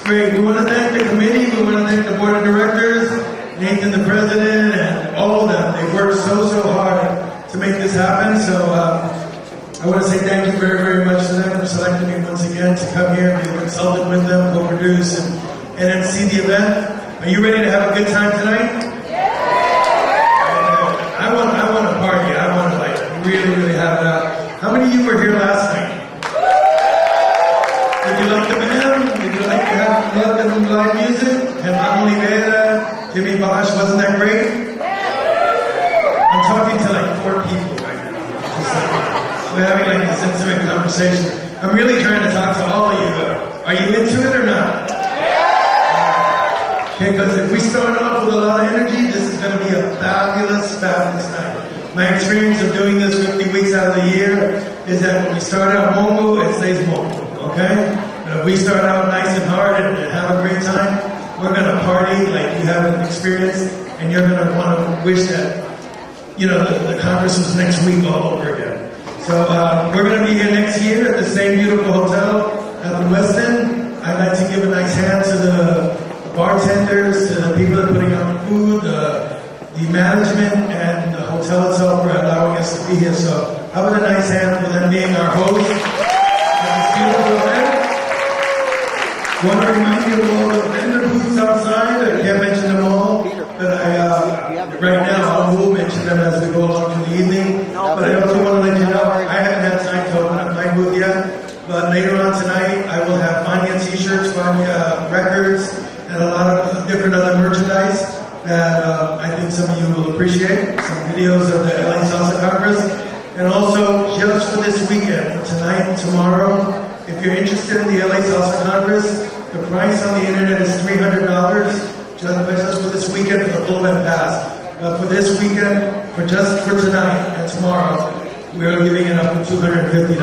Great. We want to thank the committee. We want to thank the board of directors, Nathan, the president, and all of them. They worked so hard to make this happen. So I want to say thank you very much to them for selecting me once again to come here and be a consultant with them, co-produce, and MC the event. Are you ready to have a good time tonight? I want to party. I want to really have it out. How many of you were here last night? Did you like the band? Did you like to have the live music? And Olivera, Jimmy Bosch, wasn't that great? I'm talking to 4 people right now. We're having a sensory conversation. I'm really trying to talk to all of you though. Are you into it or not? Okay, because if we start off with a lot of energy, this is going to be a fabulous night. My experience of doing this 50 weeks out of the year is that when we start out mongo, it stays mongo, okay? But if we start out nice and hard and have a great time, we're going to party like you haven't experienced, and you're going to want to wish that, the Congress was next week all over again. So we're going to be here next year at the same beautiful hotel at the West End. I'd like to give a nice hand to the bartenders, to the people that are putting out the food, the management, and the hotel itself for allowing us to be here. So how about a nice hand for them being our host at this beautiful event. I want to remind you of all the vendor booths outside. I can't mention them all, but right now I will mention them as we go along through the evening. But I also want to let you know, I haven't had time to open up my booth yet, but later on tonight I will have Fania t-shirts, Fania records, and a lot of different other merchandise that I think some of you will appreciate. Some videos of the LA Salsa Congress. And also, just for this weekend, for tonight and tomorrow, if you're interested in the LA Salsa Congress, the price on the internet is $300, just for this weekend for the full event pass. But for this weekend, just for tonight and tomorrow, we're giving it up for $250.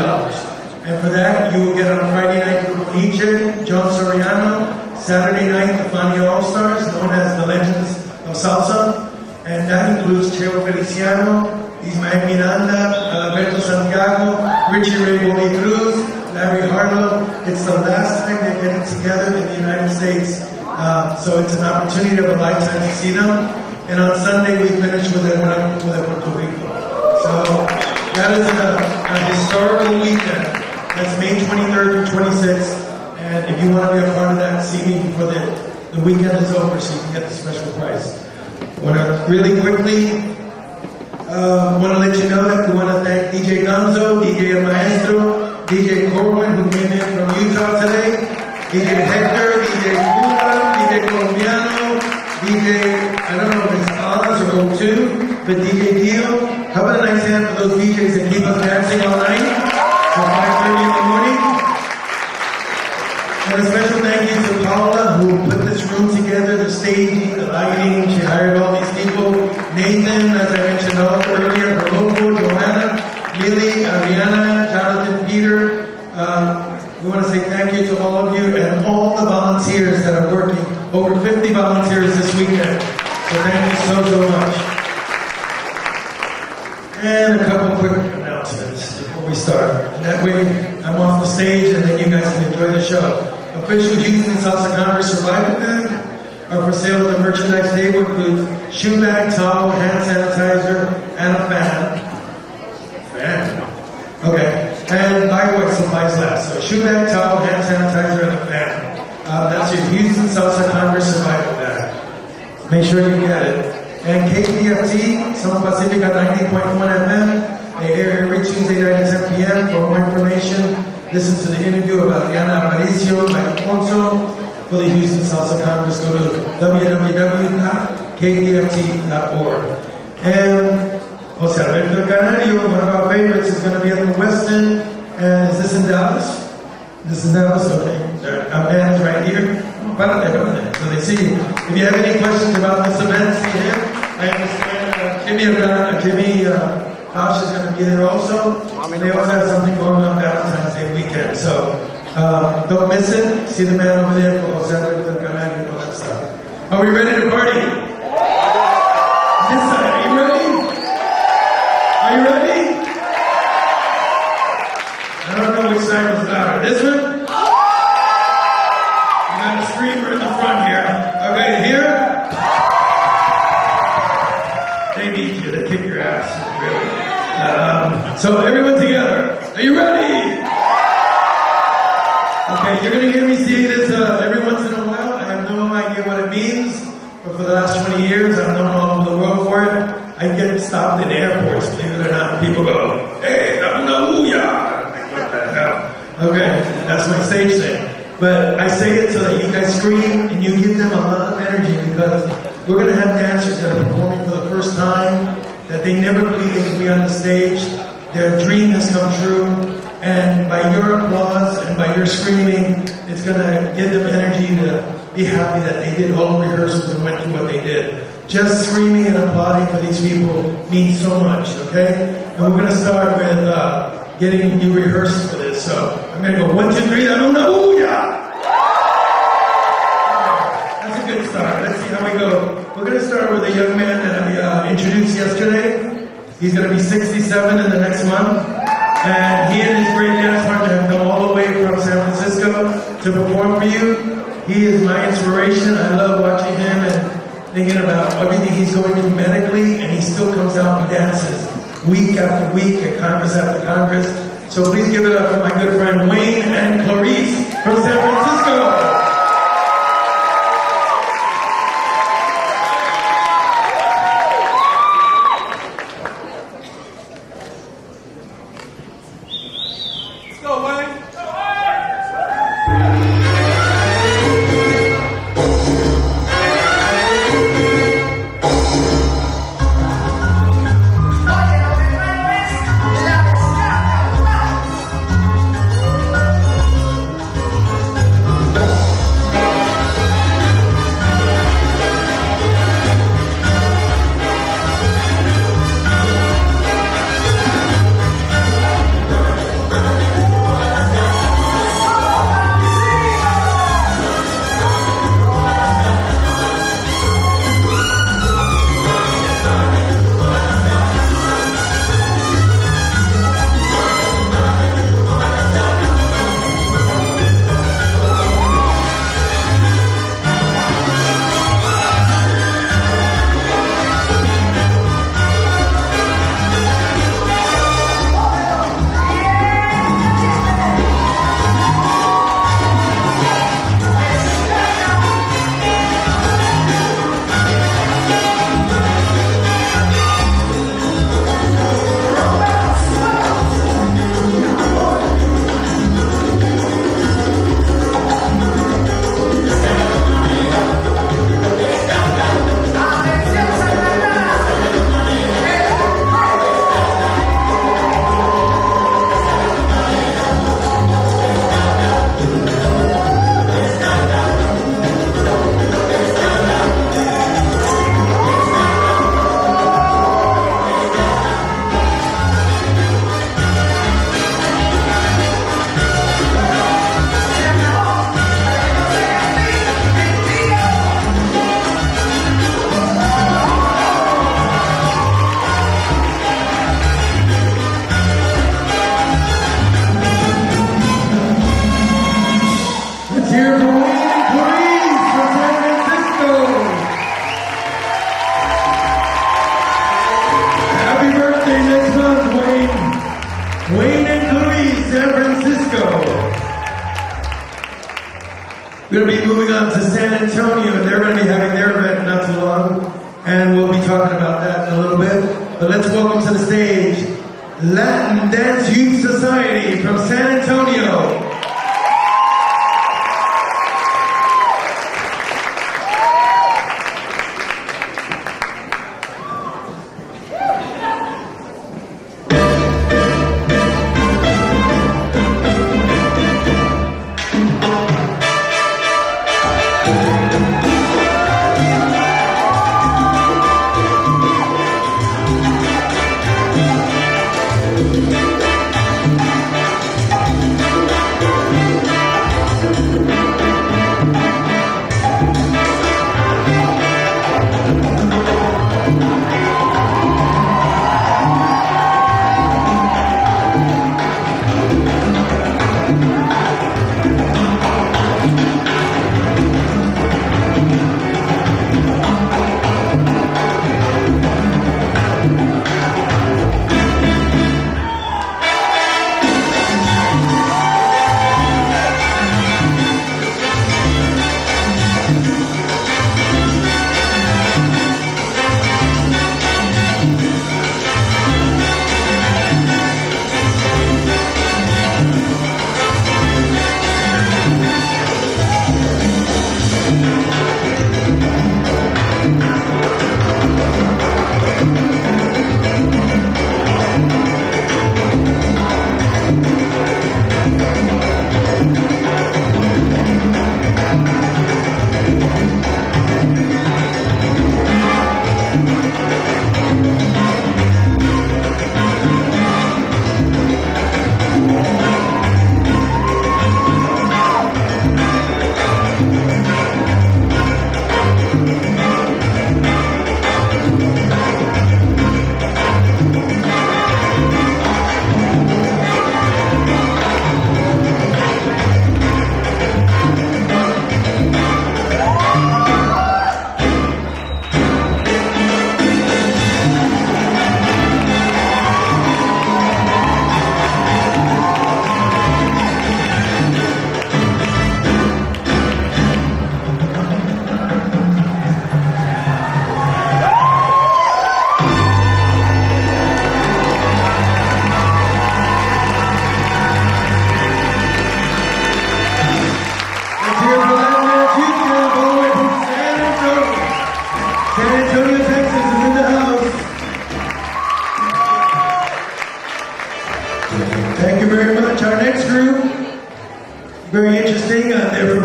And for that, you will get on Friday night Grupo Nietzsche, John Soriano, Saturday night, the Fania All-Stars, known as the Legends of Salsa, and that includes Cheo Feliciano, Ismael Miranda, Alberto Santiago, Richie Ray Bobby Cruz, Larry Harlow. It's the last time they're getting together in the United States, so it's an opportunity of a lifetime to see them. And on Sunday, we finish with Puerto Rico. So that is a historical weekend. That's May 23rd through 26th. And if you want to be a part of that, see me before the weekend is over so you can get the special price. I want to really quickly want to let you know that we want to thank DJ Gonzo, DJ El Maestro, DJ Corwin, who came in from Utah today, DJ Hector, DJ Cuba, DJ Colombiano, DJ, I don't know if it's Oz or O2, but DJ Dio. How about a nice hand for those DJs that keep us dancing all night till 5:30 in the morning? And a special thank you to Paula, who put this room together, the staging, the lighting. She hired all these people. Nathan, as I mentioned earlier, her local, Joanna, Lily, Ariana, Jonathan, Peter. We want to say thank you to all of you and all the volunteers that are working. Over 50 volunteers this weekend. So thank you so much. And a couple quick announcements before we start. That way, I'm off the stage and then you guys can enjoy the show. Official Houston Salsa Congress Survivor Bag are for sale at the merchandise table. Includes shoe bag, towel, hand sanitizer, and a fan. Okay. And likewise supplies last. So shoe bag, towel, hand sanitizer, and a fan. That's your Houston Salsa Congress Survivor Bag. Make sure you get it. And KPFT, South Pacifica 90.1 FM. They air every Tuesday night at 10 p.m. For more information, listen to the interview about Diana Aparicio by Alfonso for the Houston Salsa Congress. Go to www.kpft.org. And Jose Alberto Canario, one of our favorites, is going to be at the West End. And is this in Dallas? This is Dallas, okay. Our band is right here. So they see you. If you have any questions about this event, see him. I understand Jimmy Josh is going to be there also. They also have something going on Valentine's Day weekend. So don't miss it. See the man over there for Jose Alberto Canario and all that stuff. Are we ready to party? This side, are you ready? Are you ready? I don't know which side was louder. This one? You gotta scream. screamer in the front here. Okay, here? They need you. They kick your ass, really. So everyone together. Are you ready? Okay, you're going to hear me say this every once in a while. I have no idea what it means, but for the last 20 years, I've known all over the world for it. I get stopped in airports, believe it or not. People go, hey, hallelujah. What the hell? Okay, that's my stage thing. But I say it so that you guys scream and you give them a lot of energy, because we're going to have dancers that are performing for the first time, that they never believed they could be on the stage. Their dream has come true. And by your applause and by your screaming, it's going to give them energy to be happy that they did all the rehearsals and went through what they did. Just screaming and applauding for these people means so much, okay? And we're going to start with getting you rehearsed for this. So I'm going to go 1, 2, 3, hallelujah! That's a good start. Let's see how we go. We're going to start with a young man that I introduced yesterday. He's going to be 67 in the next month. And he and his great dance partner have come all the way from San Francisco to perform for you. He is my inspiration. I love watching him and thinking about everything he's going through medically, and he still comes out and dances week after week at Congress after Congress. So please give it up for my good friend Wayne and Clarice from San Francisco. We're going to be moving on to San Antonio, and they're going to be having their event not too long, and we'll be talking about that in a little bit. But let's welcome to the stage Latin Dance Youth Society from San Antonio.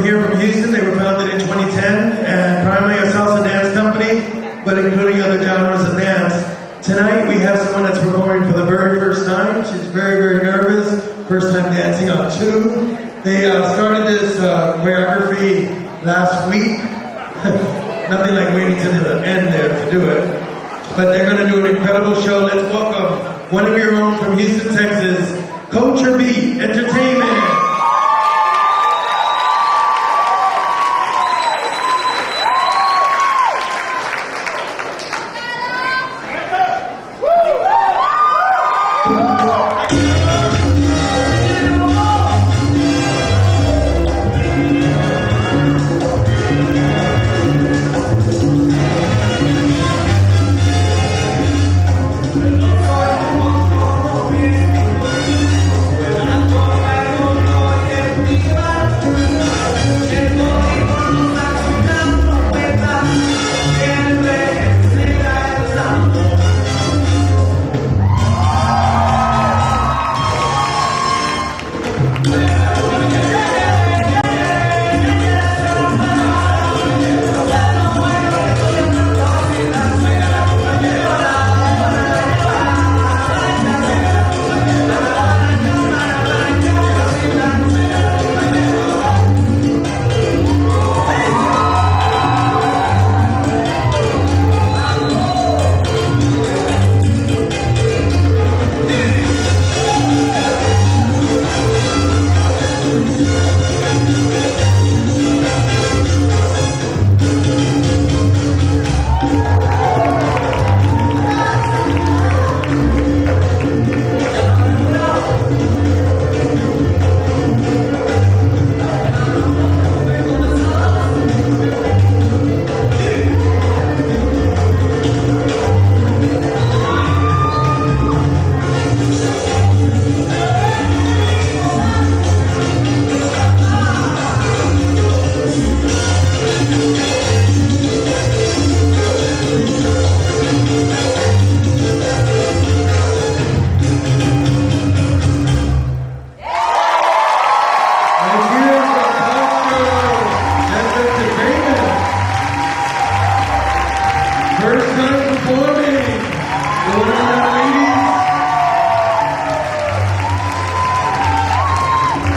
here from Houston. They were founded in 2010 and primarily a salsa dance company, but including other genres of dance. Tonight we have someone that's performing for the very first time. She's very, very nervous. First time dancing on two. They started this choreography last week. Nothing like waiting to the end there to do it. But they're going to do an incredible show. Let's welcome one of your own from Houston, Texas, Culture Beat Entertainment.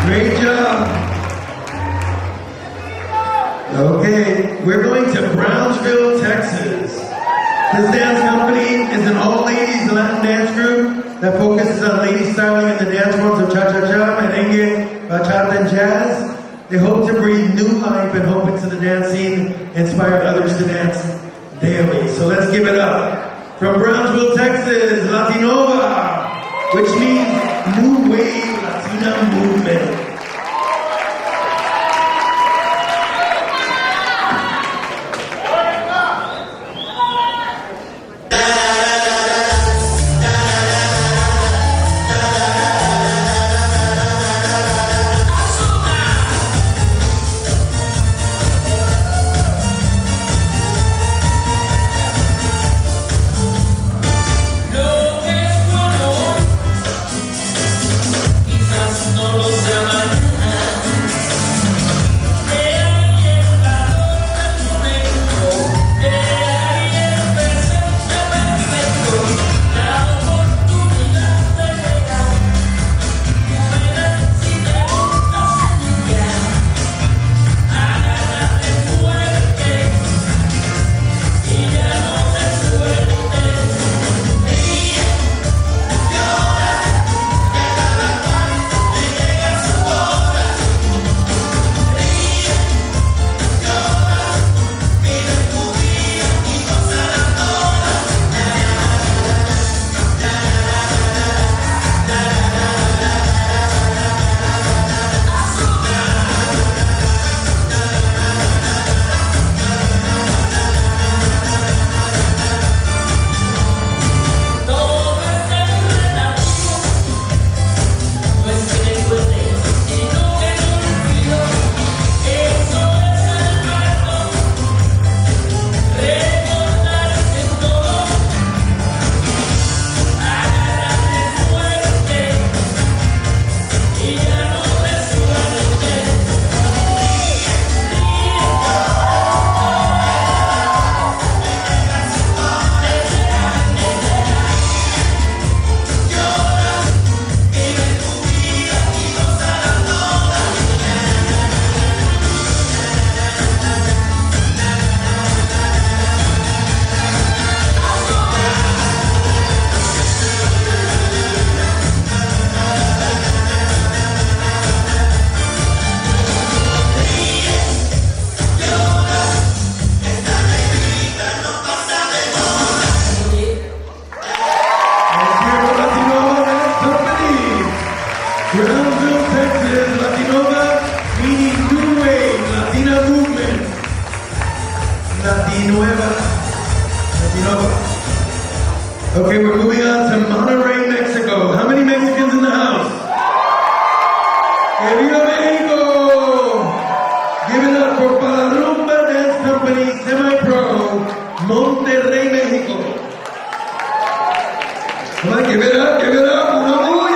Great job. Okay, we're going to Brownsville, Texas. This dance company is an all-ladies Latin dance group that focuses on lady styling in the dance forms of cha-cha-cha, merengue, bachata, and jazz. They hope to breathe new life and hope into the dance scene, inspire others to dance daily. So let's give it up. From Brownsville, Texas, Latinova, which means New Wave Latina Movement. No lo sé. Okay, we're moving on to Monterrey, Mexico. How many Mexicans in the house? Que viva Mexico! Give it up for Rumba Dance Company Semi-Pro, Monterrey, Mexico. Come on, give it up, give it up. Una bulla!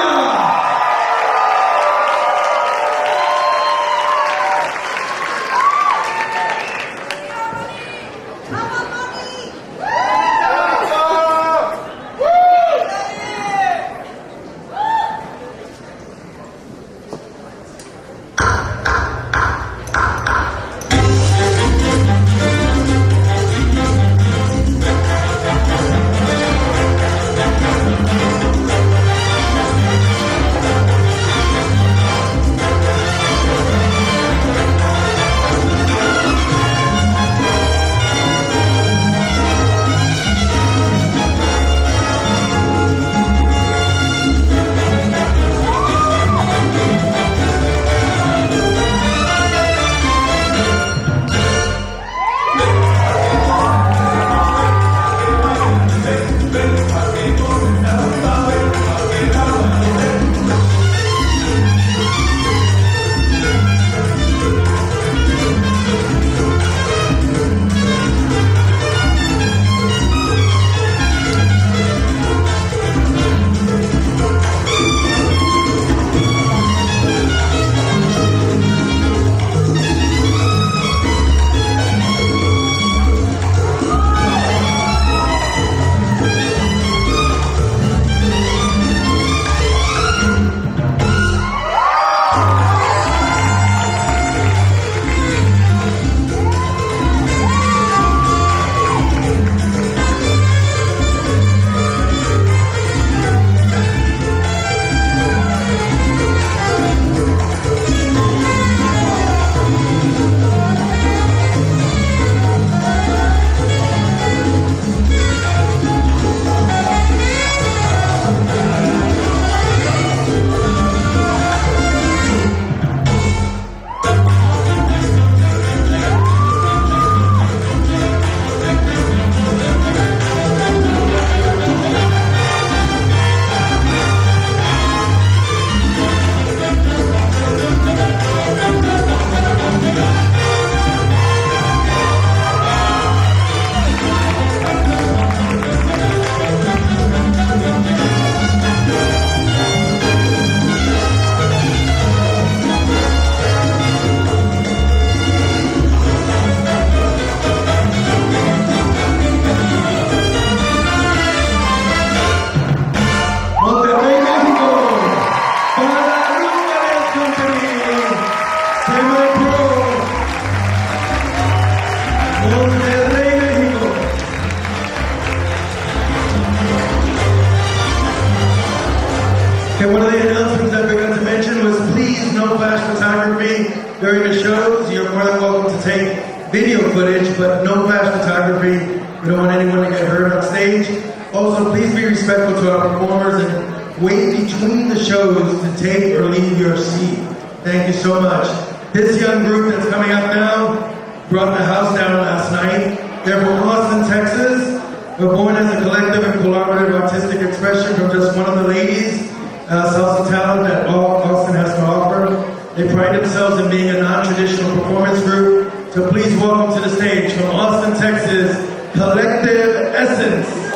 Okay, one of the announcements I forgot to mention was please no flash photography during the shows. You're more than welcome to take video footage, but no flash photography. We don't want anyone to get hurt on stage. Also, please be respectful to our performers and wait between the shows to take or leave your seat. Thank you so much. This young group that's coming up now brought the house down last night. They're from Austin, Texas. We're born as a collective and collaborative artistic expression from just one of the ladies, salsa talent that Austin has to offer. They pride themselves in being a non-traditional performance group. So please welcome to the stage from Austin, Texas, Collective Essence.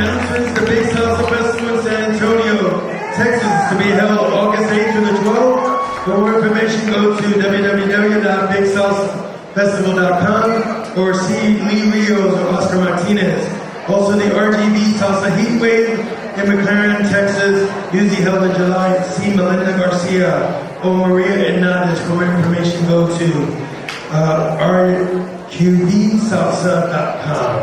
announcements, the Big Salsa Festival in San Antonio, Texas, to be held August 8th through the 12th. For more information, go to www.bigsalsafestival.com or see Lee Rios or Oscar Martinez. Also, the RGB Salsa Heatwave in McLaren, Texas, usually held in July. See Melinda Garcia or Maria Hernandez. For more information, go to rqbsalsa.com.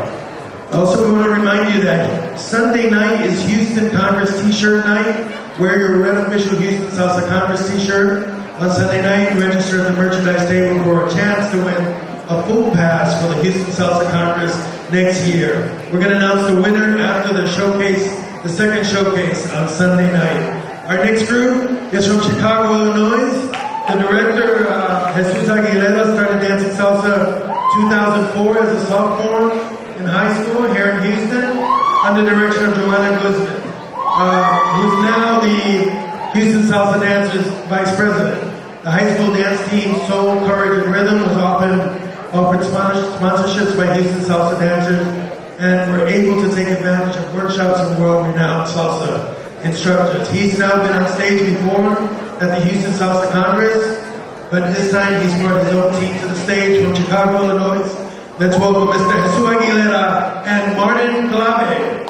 Also, we want to remind you that Sunday night is Houston Congress T-shirt night. Wear your red official Houston Salsa Congress T-shirt. On Sunday night, register at the merchandise table for a chance to win a full pass for the Houston Salsa Congress next year. We're going to announce the winner after the showcase, the second showcase on Sunday night. Our next group is from Chicago, Illinois. The director, Jesus Aguilera, started dancing salsa 2004 as a sophomore in high school here in Houston, under the direction of Joanna Guzman, who's now the Houston Salsa Dancers Vice President. The high school dance team, Soul, Courage, and Rhythm, was offered sponsorships by Houston Salsa Dancers, and were able to take advantage of workshops from world-renowned salsa instructors. He's now been on stage before at the Houston Salsa Congress, but this time he's brought his own team to the stage from Chicago, Illinois. Let's welcome Mr. Jesus Aguilera and Martin Clave.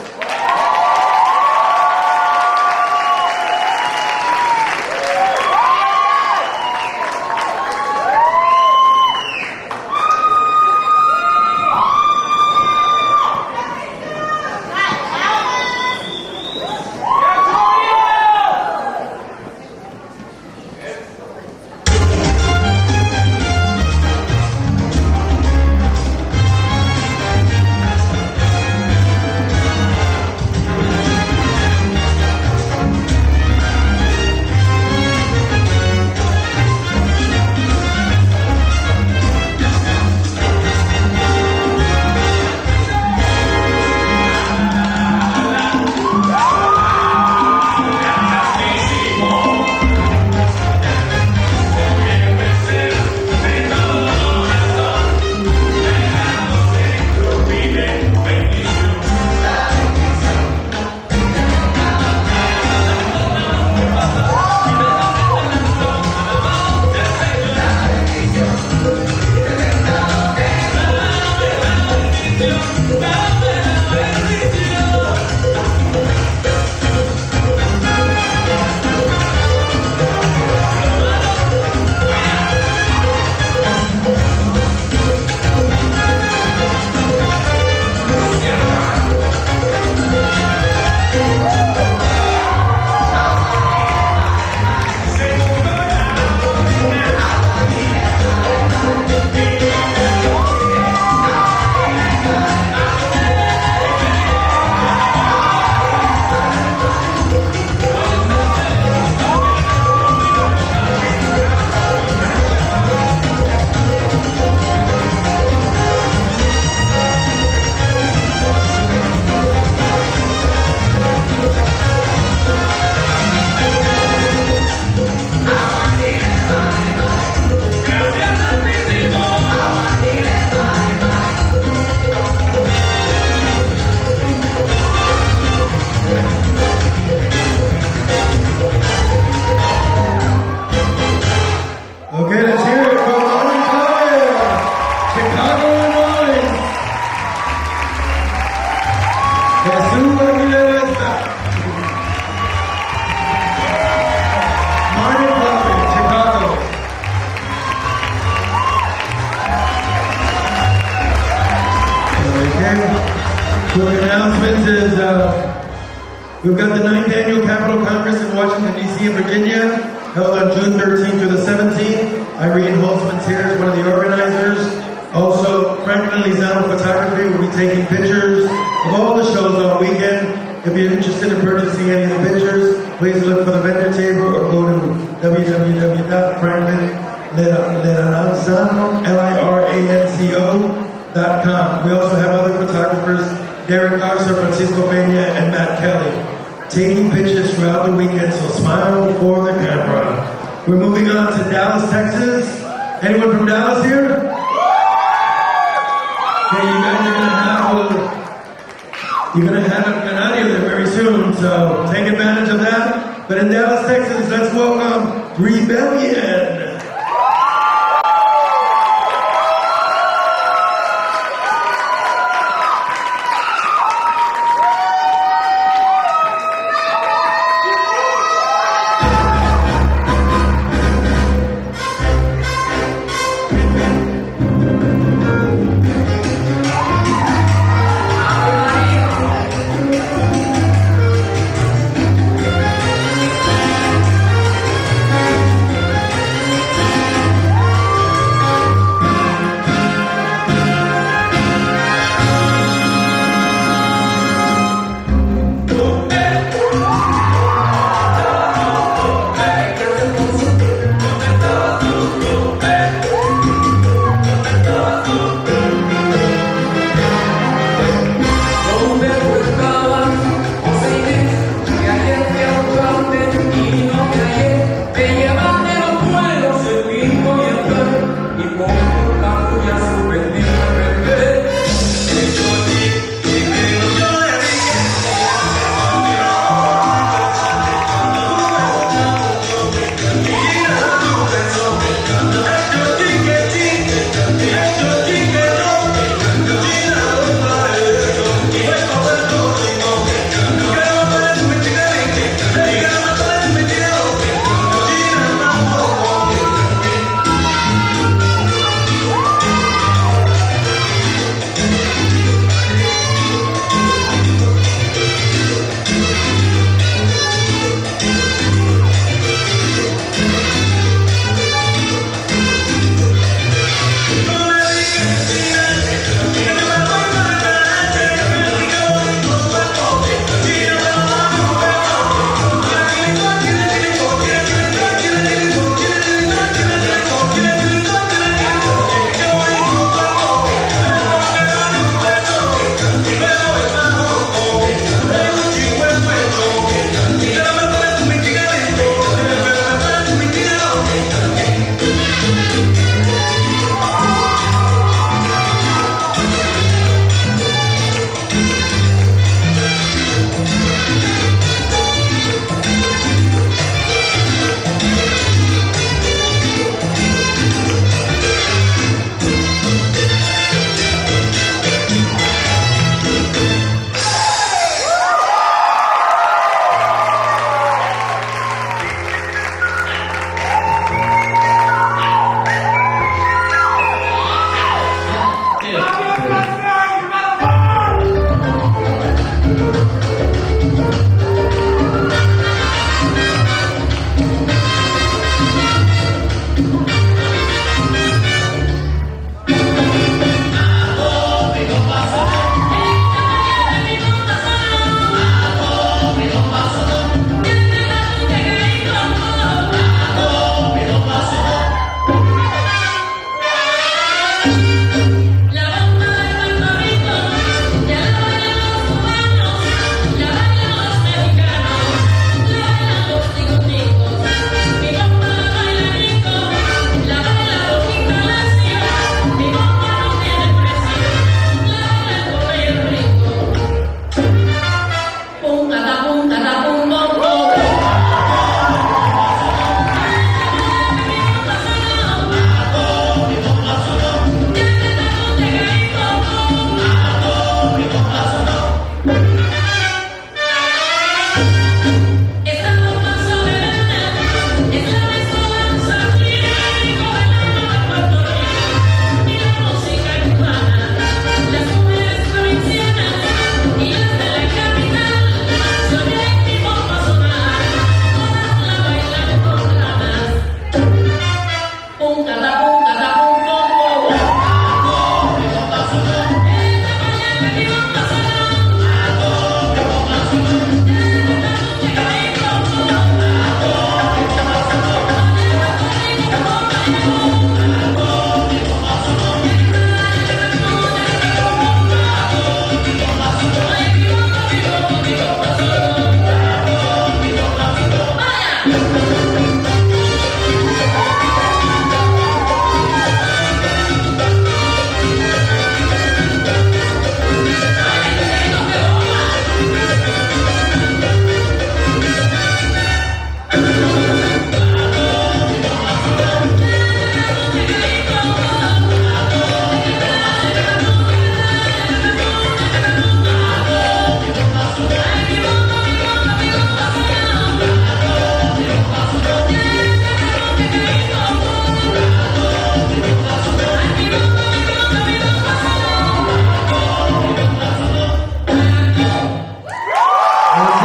Quick announcement is we've got the 9th Annual Capitol Congress in Washington, D.C. and Virginia, held on June 13th through the 17th. Irene Holtzman's here as one of the organizers. Also, Franklin Lizano Photography will be taking pictures of all the shows all weekend. If you're interested in purchasing any of the pictures, please look for the vendor table or go to www.franklinliranco.com. We also have other photographers, Derek Arcer, Francisco Peña, and Matt Kelly, taking pictures throughout the weekend, so smile for the camera. We're moving on to Dallas, Texas. Anyone from Dallas here? Okay, you guys are going to have a ganado so take advantage of that. But in Dallas, Texas, let's welcome Rebellion.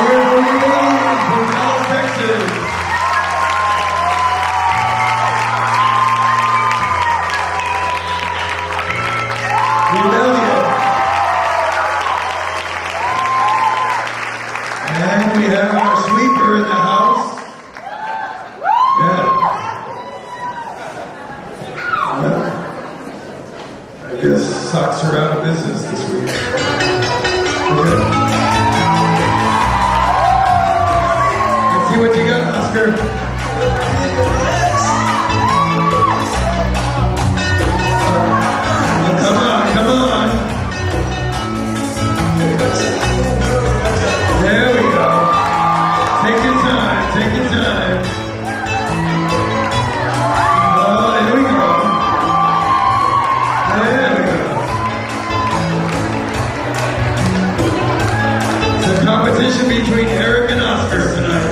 Here from Dallas, Texas. We love you. And we have our sweeper in the house. Yeah. Well, I guess socks are out of business this week. Okay. Let's see what you got, Oscar. Come on, come on. There we go. Take your time, take your time. Oh, there we go. There we go. It's a competition between Eric and Oscar tonight.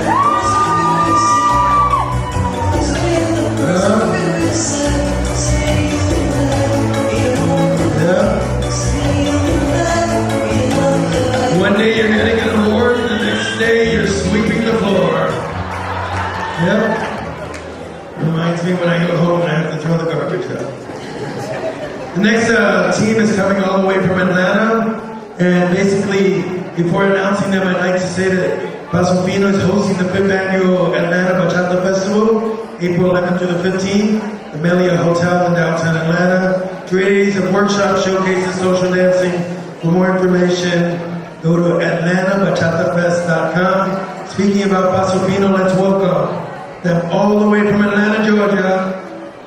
One day you're getting an award, the next day you're sweeping the floor. Yep. Reminds me when I go home and I have to throw the garbage out. The next team is coming all the way from Atlanta, and basically, before announcing them, I'd like to say that Paso Fino is hosting the 5th annual Atlanta Bachata Festival, April 11th through the 15th, the Melia Hotel in downtown Atlanta. 3 days of workshops, showcases, social dancing. For more information, go to AtlantaBachataFest.com. Speaking about Paso Fino, let's welcome them all the way from Atlanta, Georgia,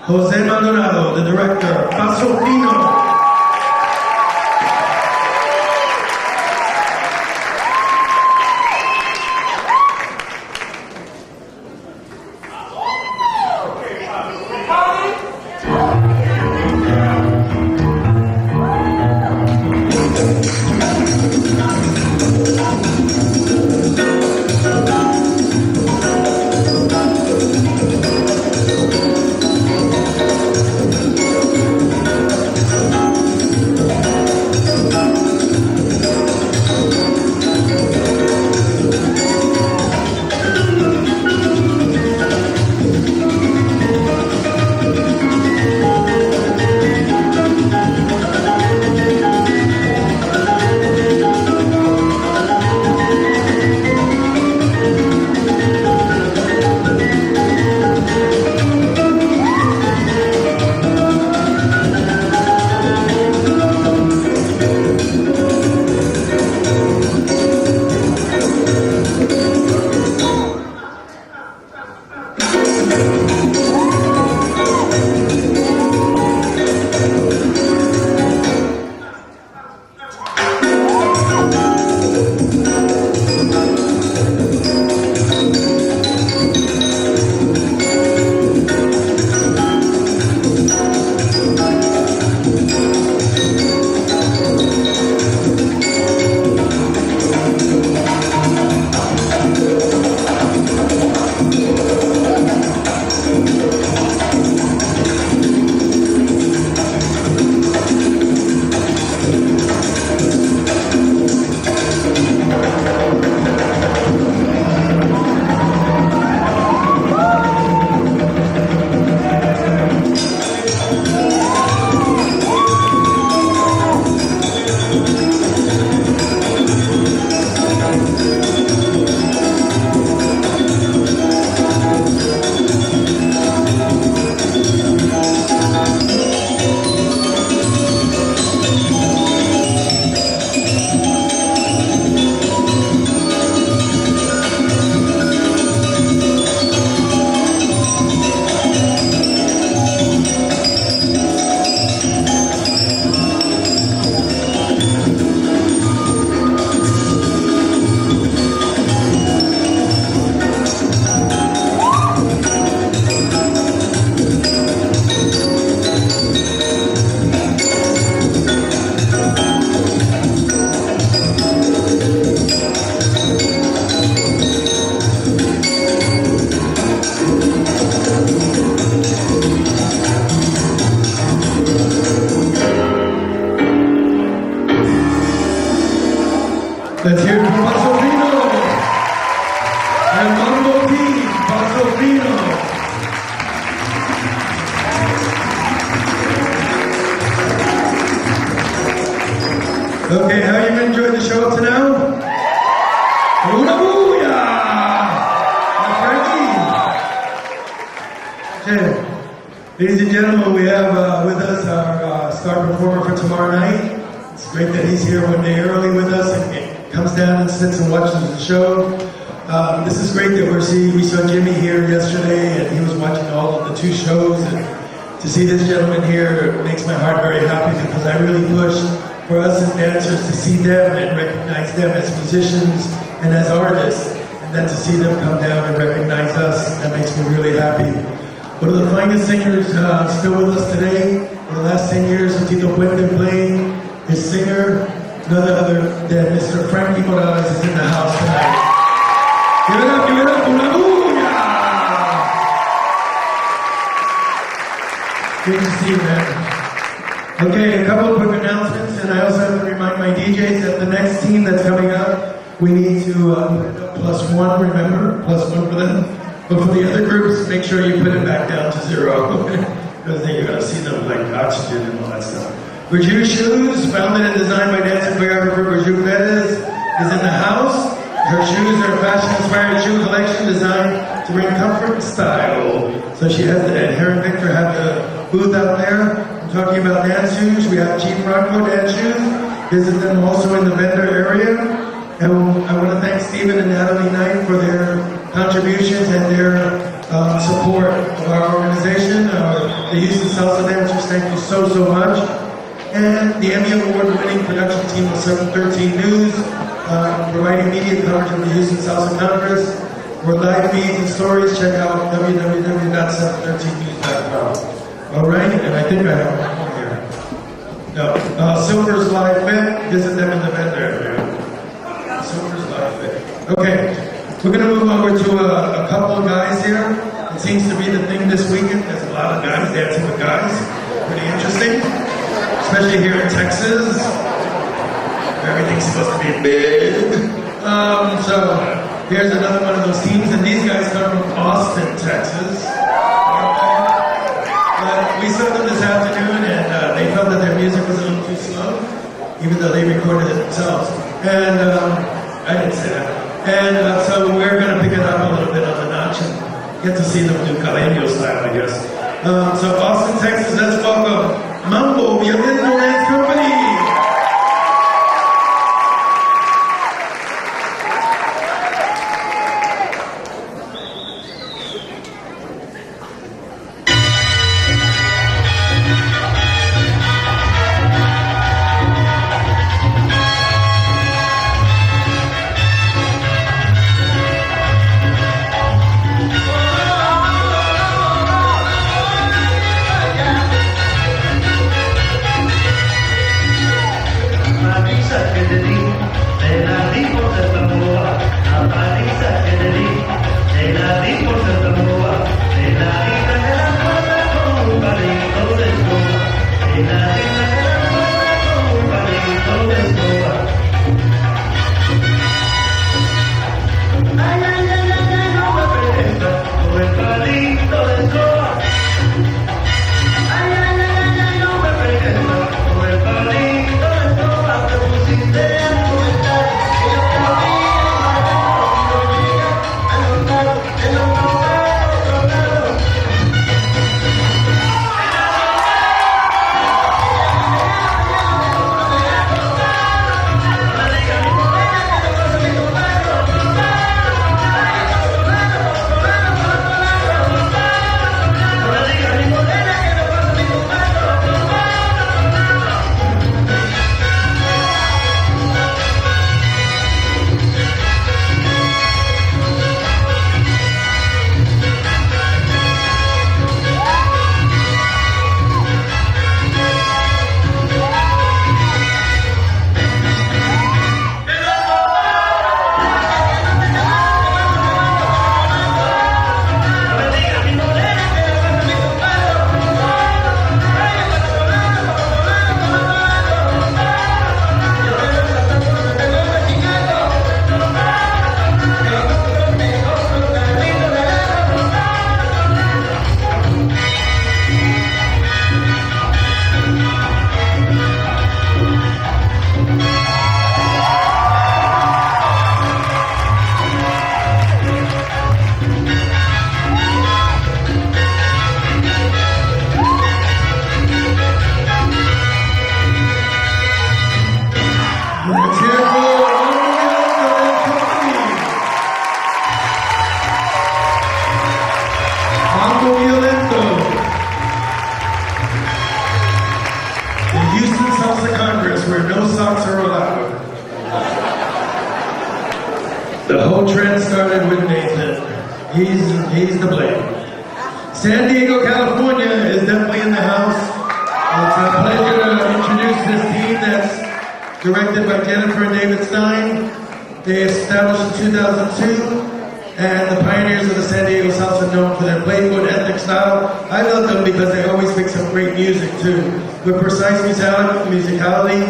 Jose Maldonado, the director, Paso Fino. Una booyah! Frankie. Okay. Ladies and gentlemen, we have with us our star performer for tomorrow night. It's great that he's here one day early with us and comes down and sits and watches the show. This is great that we saw Jimmy here yesterday and he was watching all of the 2 shows. And to see this gentleman here makes my heart very happy because I really push for us as dancers to see them and recognize them as musicians and as artists. And then to see them come down and recognize us, that makes me really happy. One of the finest singers still with us today. For the last 10 years, Tito Puente playing his singer, none other than Mr. Frankie Morales is in the house tonight. Give it up, una booyah! Good to see you, man. Okay, a couple of quick announcements, and I also have to remind my DJs that the next team that's coming up, we need to put it up +1, remember? +1 for them. But for the other groups, make sure you put it back down to 0. Because then you're going to see them like oxygen and all that stuff. Virginia Shoes, founded and designed by dancer choreographer Virginia Perez, is in the house. Her shoes are a fashion-inspired shoe collection designed to bring comfort and style. So she has and her and Victor have the booth out there. I'm talking about dance shoes. We have Chief Bronco dance shoes. Visit them also in the vendor area. And I want to thank Stephen and Natalie Knight for their contributions and their support of our organization. The Houston Salsa dancers, thank you so much. And the Emmy Award-winning production team of 713 News, providing media coverage of the Houston Salsa Congress. For live feeds and stories, check out www.713news.com. All right, and I think I have one more here. No, Silver's Live Fit, visit them in the vendor area. Silver's Live Fit. Okay, we're going to move over to a couple of guys here. It seems to be the thing this weekend. There's a lot of guys dancing with guys. Pretty interesting. Especially here in Texas. Everything's supposed to be big. So here's another one of those teams, and these guys come from Austin, Texas. But we saw them this afternoon, and they felt that their music was a little too slow, even though they recorded it themselves. And I didn't say that. And so we're going to pick it up a little bit on the notch and get to see them do Caleño style, I guess. So Austin, Texas, let's welcome Mambo Violento Dance Company. The whole trend started with Nathan. He's the blame. San Diego, California is definitely in the house. It's a pleasure to introduce this team that's directed by Jennifer and David Stein. They established in 2002, and the pioneers of the San Diego Salsa, known for their playful ethnic style. I love them because they always pick some great music too. With precise musicality,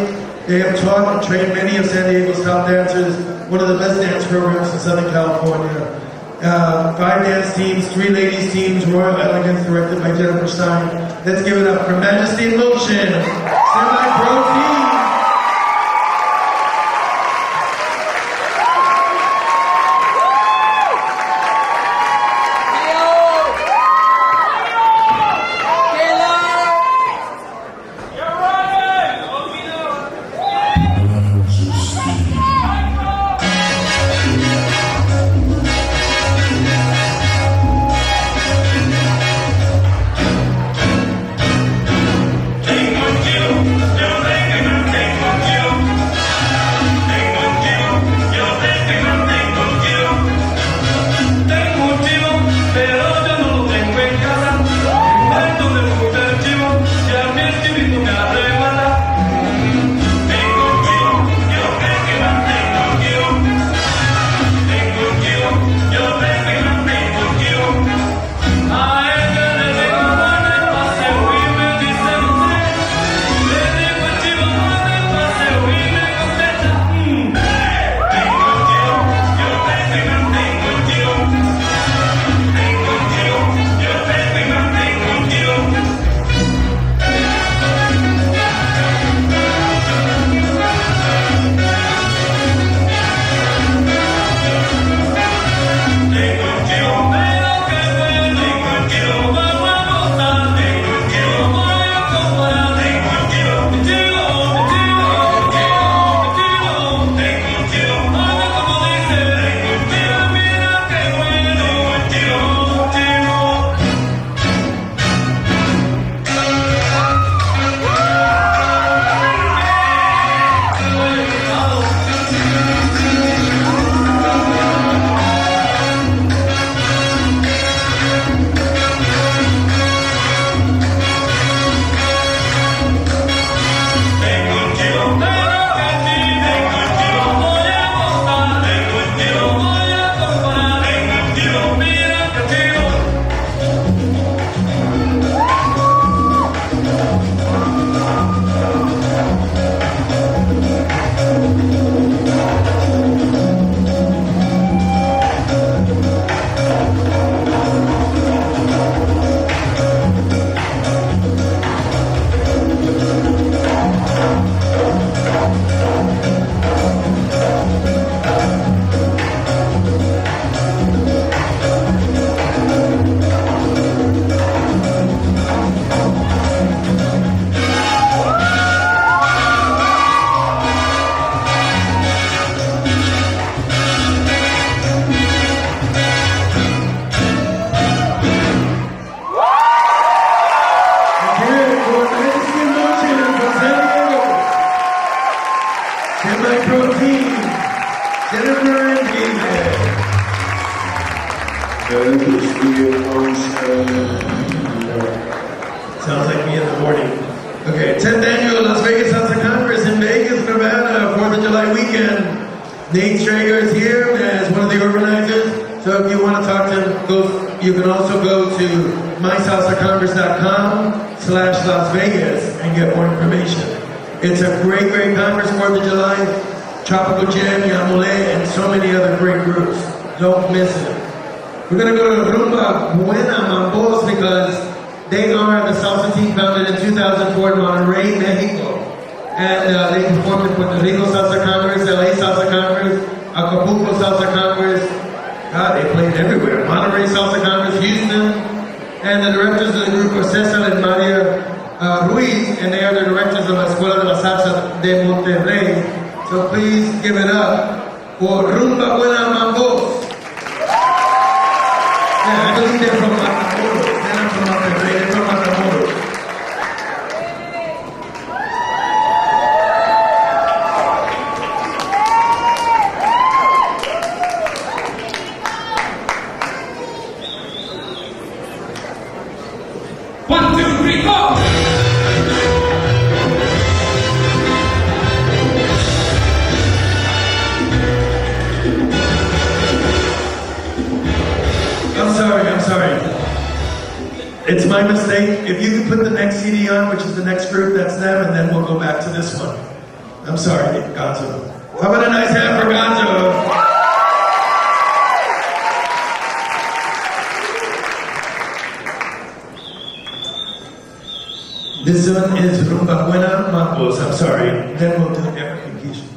they have taught and trained many of San Diego's top dancers, one of the best dance programs in Southern California. 5 dance teams, 3 ladies teams, Royal Elegance, directed by Jennifer Stein. Let's give it up for Majesty in Motion, semi-pro team. Sounds like me in the morning. Okay, 10th annual Las Vegas Salsa Congress in Vegas, Nevada, 4th of July weekend. Nate Strager is here as one of the organizers. So if you want to talk to him, you can also go to mysalsacongress.com/Las Vegas and get more information. It's a great, great congress, 4th of July, Tropical Jam, Yamule, and so many other great groups. Don't miss it. We're going to go to Rumba Buena Mambos because they are the salsa team founded in 2004 in Monterrey, Mexico. And they performed at Puerto Rico Salsa Congress, LA Salsa Congress, Acapulco Salsa Congress. God, they played everywhere. Monterrey Salsa Congress, Houston. And the directors of the group are Cesar and Maria Ruiz, and they are the directors of la Escuela de la Salsa de Monterrey. So please give it up for Rumba Buena Mambos. Yeah, I believe they're from Matamoros. They're not from Monterrey, they're from Matamoros. sorry. It's my mistake. If you could put the next CD on, which is the next group, that's them, and then we'll go back to this one. I'm sorry, Gonzo. How about a nice hand for Gonzo? This one is Rumba Buena Mambos. I'm sorry. Then we'll do Eric and Keisha.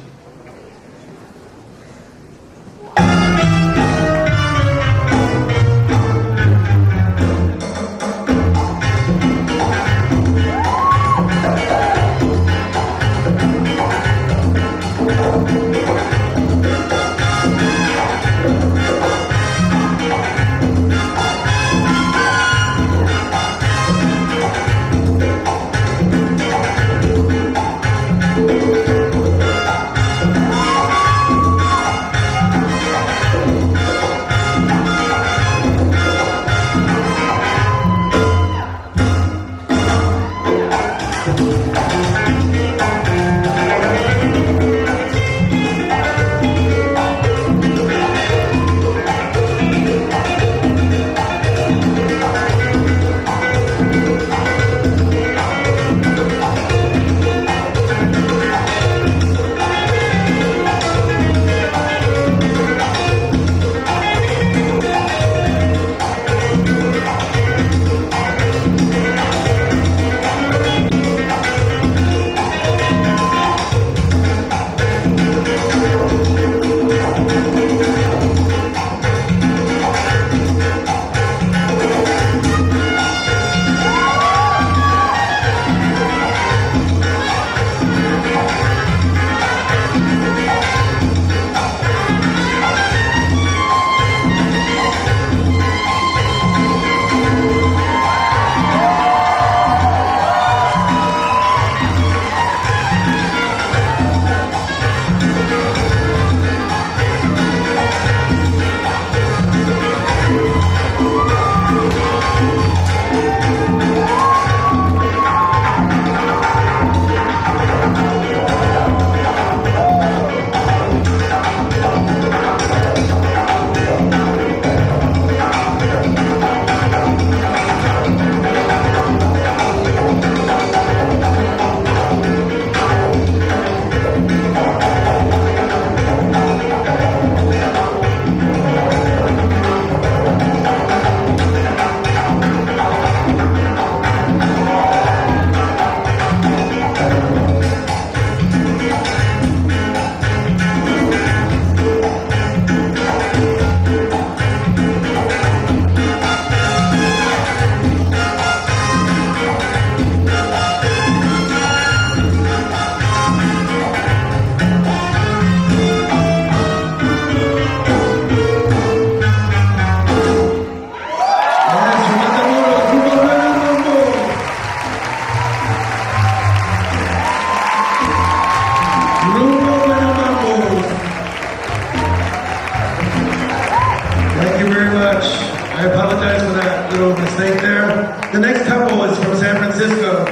The next couple is from San Francisco.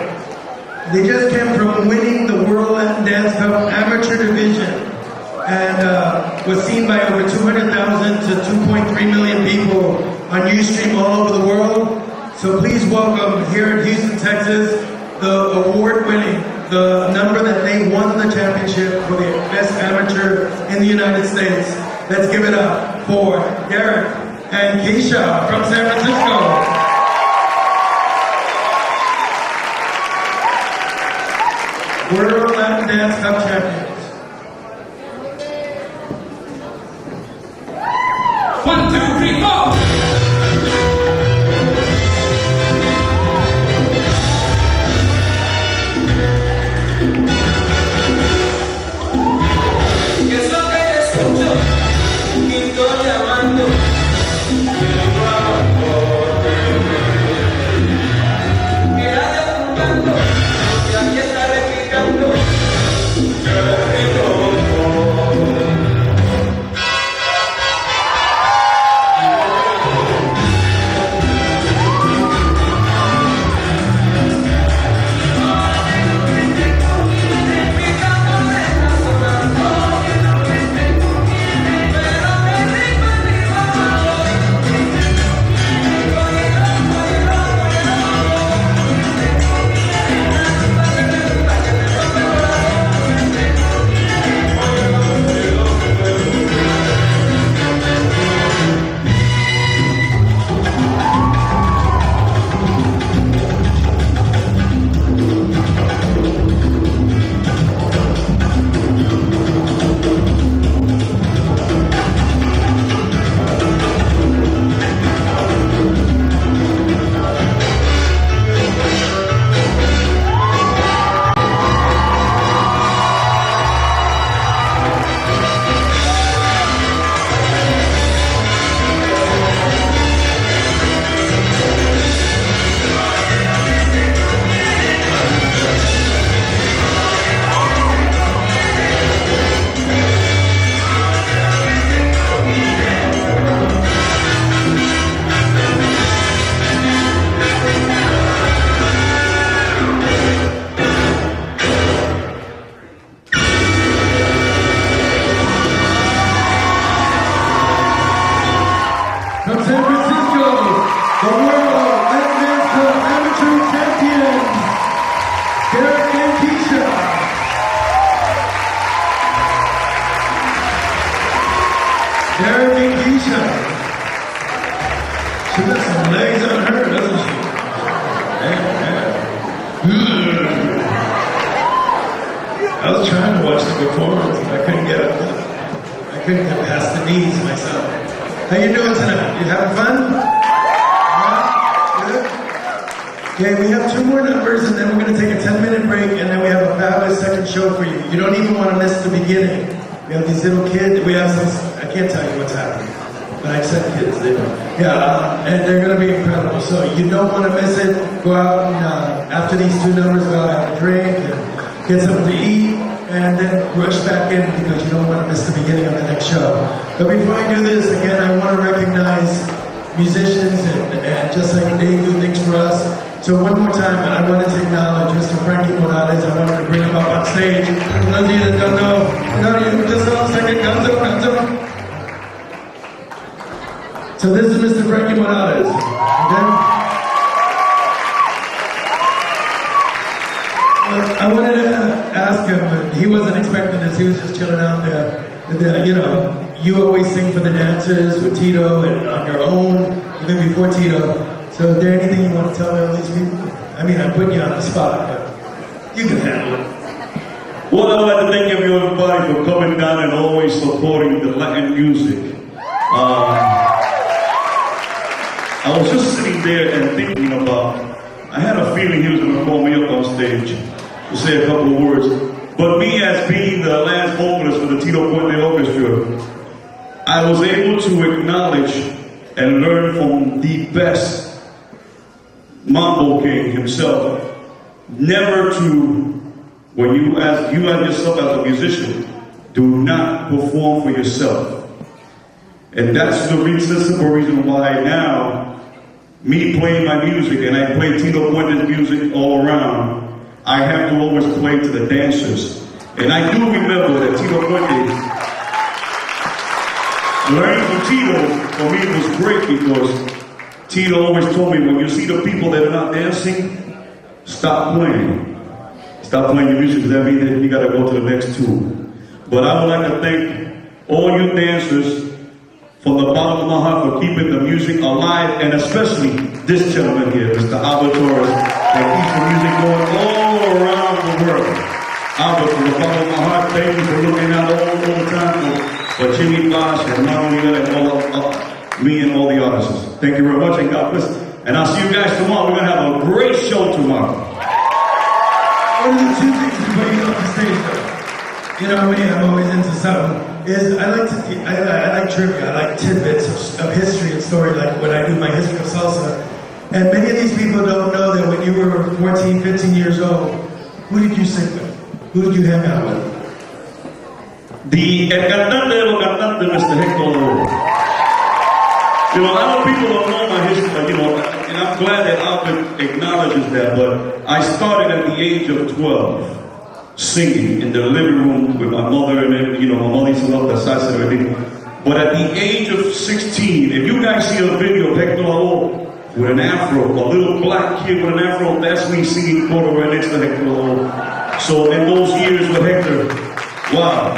They just came from winning the World Latin Dance Cup Amateur Division and was seen by over 200,000 to 2.3 million people on Ustream all over the world. So please welcome here in Houston, Texas, the award-winning, the number that they won the championship for the best amateur in the United States. Let's give it up for Derek and Keisha from San Francisco. World Latin Dance Cup champions. 1, 2, 3, 4. performance. I couldn't get up. I couldn't get past the knees myself. How you doing tonight? You having fun? Yeah? Good? Okay, we have 2 more numbers, and then we're going to take a 10-minute break, and then we have a fabulous second show for you. You don't even want to miss the beginning. We have these little kids. We have some. I can't tell you what's happening, but I said kids. They don't. Yeah, and they're going to be incredible. So you don't want to miss it. Go out and after these 2 numbers, go out and have a drink and get something to eat, and then rush back in because you don't want to miss the beginning of the next show. But before I do this, again, I want to recognize musicians and just like they do things for us. So one more time, I wanted to acknowledge Mr. Frankie Morales. I wanted to bring him up on stage. For those of you that don't know, just hold a second, guns up. So this is Mr. Frankie Morales, okay? I wanted to ask him, but he wasn't expecting this. He was just chilling out there. You always sing for the dancers with Tito and on your own, even before Tito. So is there anything you want to tell all these people? I mean, I'm putting you on the spot, but you can handle it. Well, I'd like to thank everybody for coming down and always supporting the Latin music. I was just sitting there and thinking about, I had a feeling he was going to call me up on stage to say a couple of words. But me as being the last vocalist for the Tito Puente Orchestra, I was able to acknowledge and learn from the best Mambo King himself, never to, when you as yourself as a musician, do not perform for yourself. And that's the simple reason why now, me playing my music, and I play Tito Puente's music all around, I have to always play to the dancers. And I do remember that Tito Puente, learning from Tito, for me was great because Tito always told me, when you see the people that are not dancing, stop playing. Stop playing your music, because that means that you got to go to the next tune. But I would like to thank all you dancers from the bottom of my heart for keeping the music alive, and especially this gentleman here, Mr. Albert Torres, that keeps the music going all around the world. Albert, from the bottom of my heart, thank you for looking out all the time for Jimmy Bosch and not only that, and all me and all the artists. Thank you very much, and God bless. And I'll see you guys tomorrow. We're going to have a great show tomorrow. One of the 2 things before you get off the stage, though, you know me, I'm always into something, is I like trivia. I like tidbits of history and story, like when I do my history of salsa. And many of these people don't know that when you were 14, 15 years old, who did you sing with? Who did you hang out with? El cantante de los cantantes, Mr. Hector Lavoe. A lot of people don't know my history, and I'm glad that Albert acknowledges that, but I started at the age of 12, singing in the living room with my mother, and then, my mother used to love the salsa and everything. But at the age of 16, if you guys see a video of Hector Lavoe with an afro, a little black kid with an afro, that's me singing Coro right next to Hector Lavoe. So in those years with Hector, wow,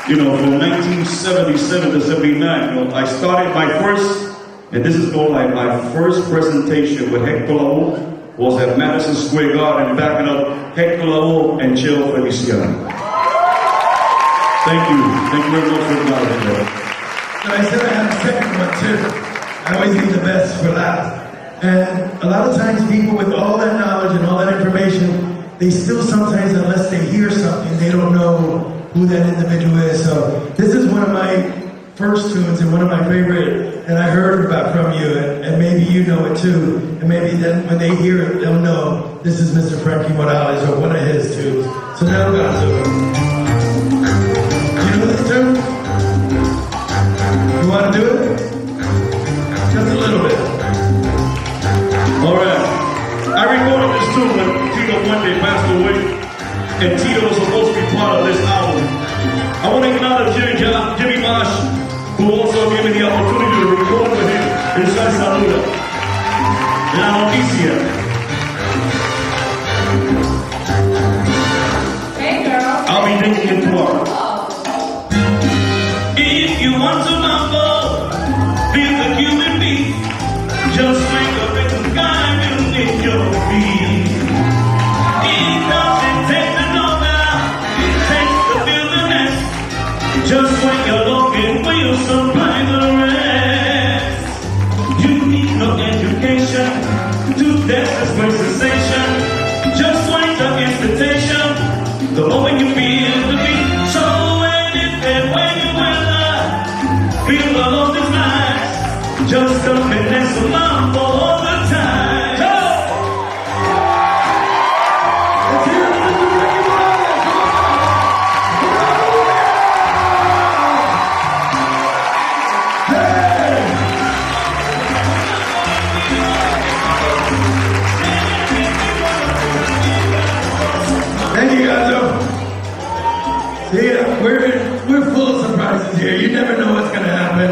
from 1977 to 79, I started my first, and this is more like my first presentation with Hector Lavoe was at Madison Square Garden, backing up Hector Lavoe and Cheo Feliciano. Thank you very much for acknowledging that. So I said I had a second one too. I always leave the best for last. And a lot of times people with all that knowledge and all that information, they still sometimes, unless they hear something, they don't know who that individual is. So this is one of my first tunes and one of my favorite that I heard about from you, and maybe you know it too. And maybe then when they hear it, they'll know this is Mr. Frankie Morales or one of his tunes. So now we're gonna do it. You know this tune? You want to do it? Just a little bit. All right. I recorded this tune when Tito Puente passed away, and Tito was supposed to be part of this album. I want to acknowledge Jimmy Bosch, who also gave me the opportunity to record with him in Salsa La Noticia. Hey girl. I'll be thinking it tomorrow. If you want to mambo, feel the human beat. Just make a rhythm kind in your beat. It doesn't take the note now, it takes the feel the dance display sensation. Just wait the invitation. The moment you feel the beat, so when it and when you will feel the love is nice. Just come and dance along for all the time. Go! Let's hear it for the Ricky Brothers. Thank you, guys. See, we're full of surprises here. You never know what's going to happen.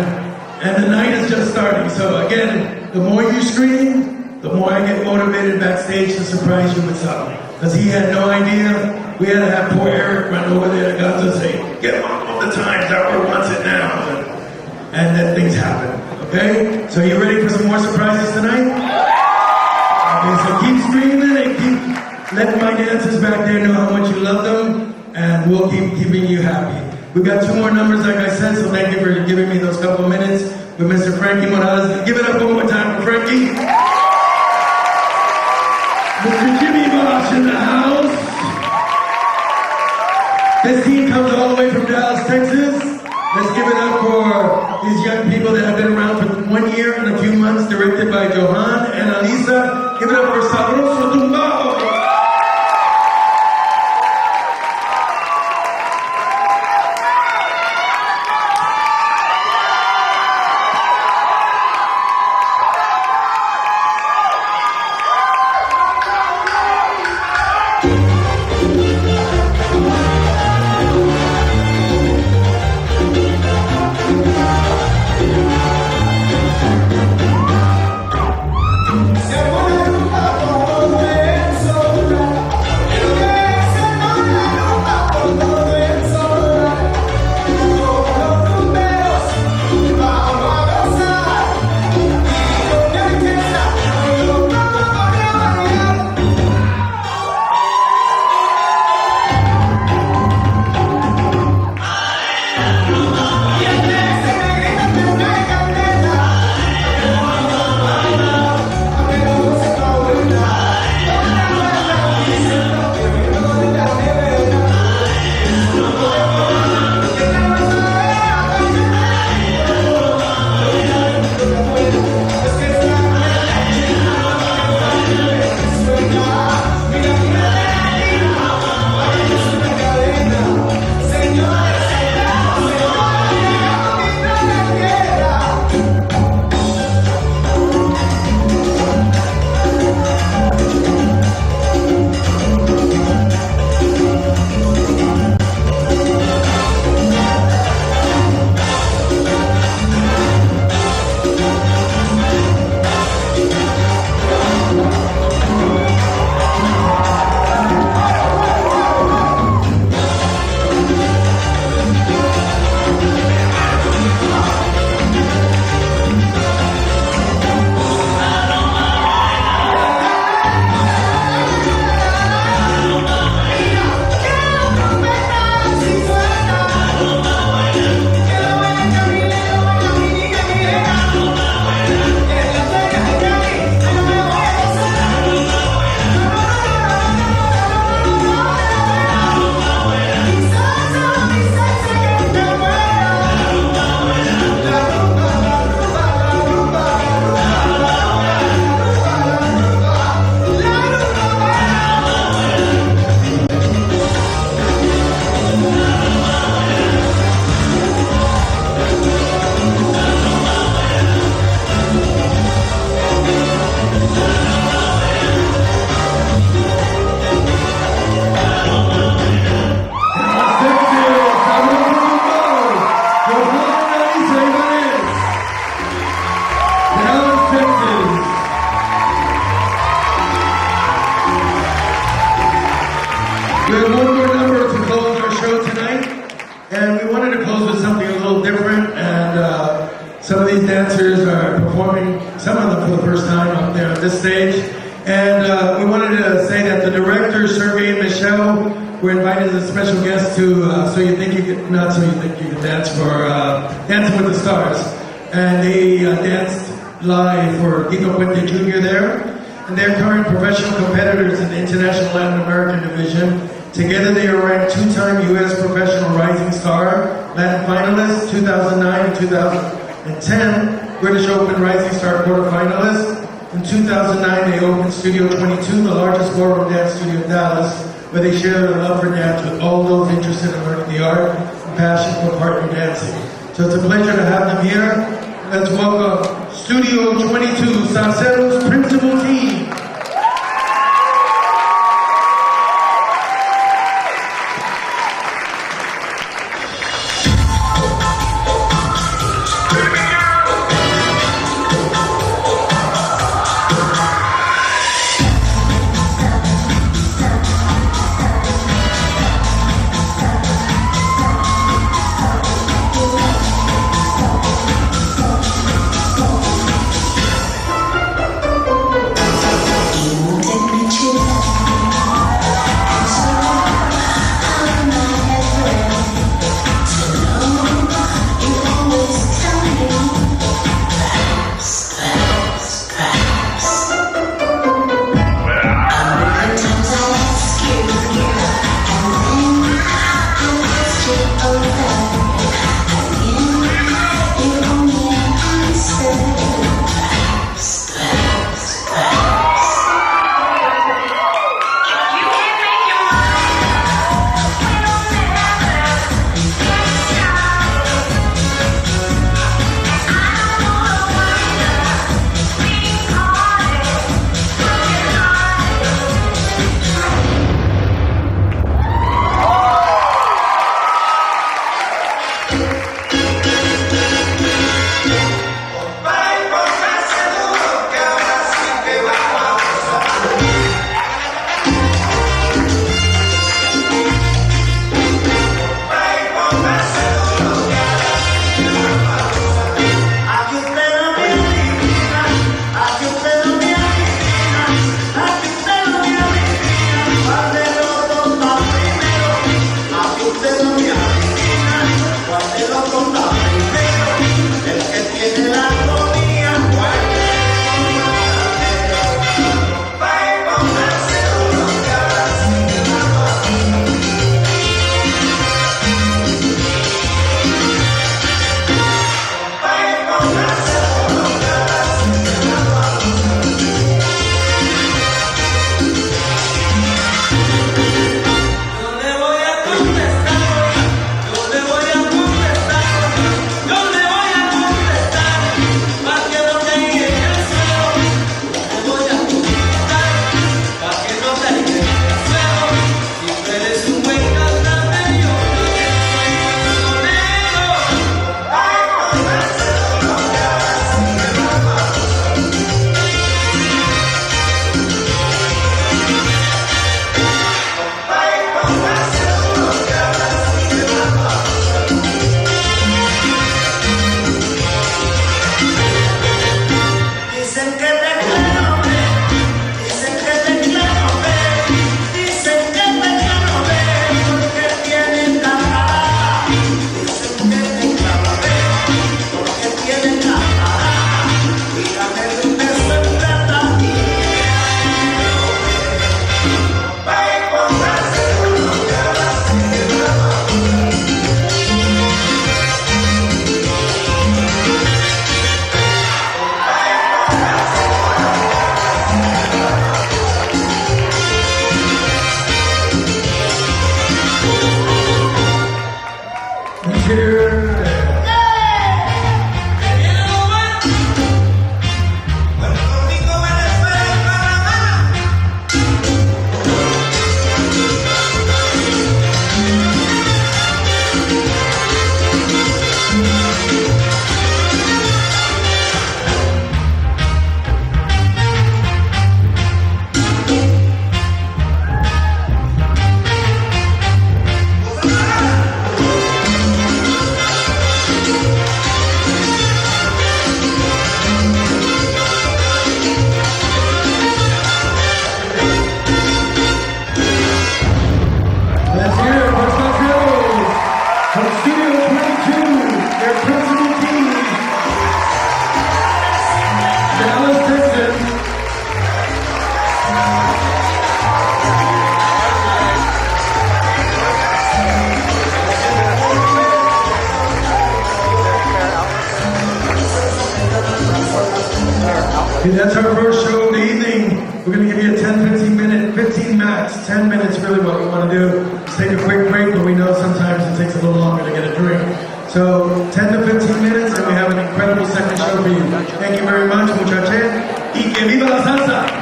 And the night is just starting. So again, the more you scream, the more I get motivated backstage to surprise you with something. Because he had no idea. We had to have poor Eric run over there to guns and say, get him all the times, Albert wants it now. And then things happen. Okay? So you ready for some more surprises tonight? Okay, so keep screaming and keep letting my dancers back there know how much you love them, and we'll keep keeping you happy. We've got 2 more numbers, like I said, so thank you for giving me those couple minutes with Mr. Frankie Morales. Give it up one more time for Frankie. Mr. Jimmy Bosch in the house. This team comes all the way from Dallas, Texas. Let's give it up for these young people that have been around for 1 year and a few months, directed by Johan and Alisa. Give it up for Sabroso Tumbao. We have one more number to close our show tonight, and we wanted to close with something a little different, and some of these dancers are performing, some of them for the first time up there on this stage, and we wanted to say that the directors, Sergey and Michelle, were invited as a special guest to So You Think You Can, not So You Think You Can Dance, for Dancing with the Stars, and they danced live for Tito Puente Jr. there. and they're current professional competitors in the International Latin American Division. Together they are ranked two-time U.S. Professional Rising Star, Latin finalists 2009 and 2010, British Open Rising Star quarterfinalists. In 2009 they opened Studio 22, the largest ballroom dance studio in Dallas, where they share their love for dance with all those interested in learning the art and passion for partner dancing. So it's a pleasure to have them here. Let's welcome Studio 22, Salsa's principal team. Okay, that's our first show of the evening. We're going to give you a 15 max, 10 minutes really what we want to do. Just take a quick break, but we know sometimes it takes a little longer to get a drink. So 10 to 15 minutes and we have an incredible second show for you. Thank you very much, muchachos. Y que viva la salsa!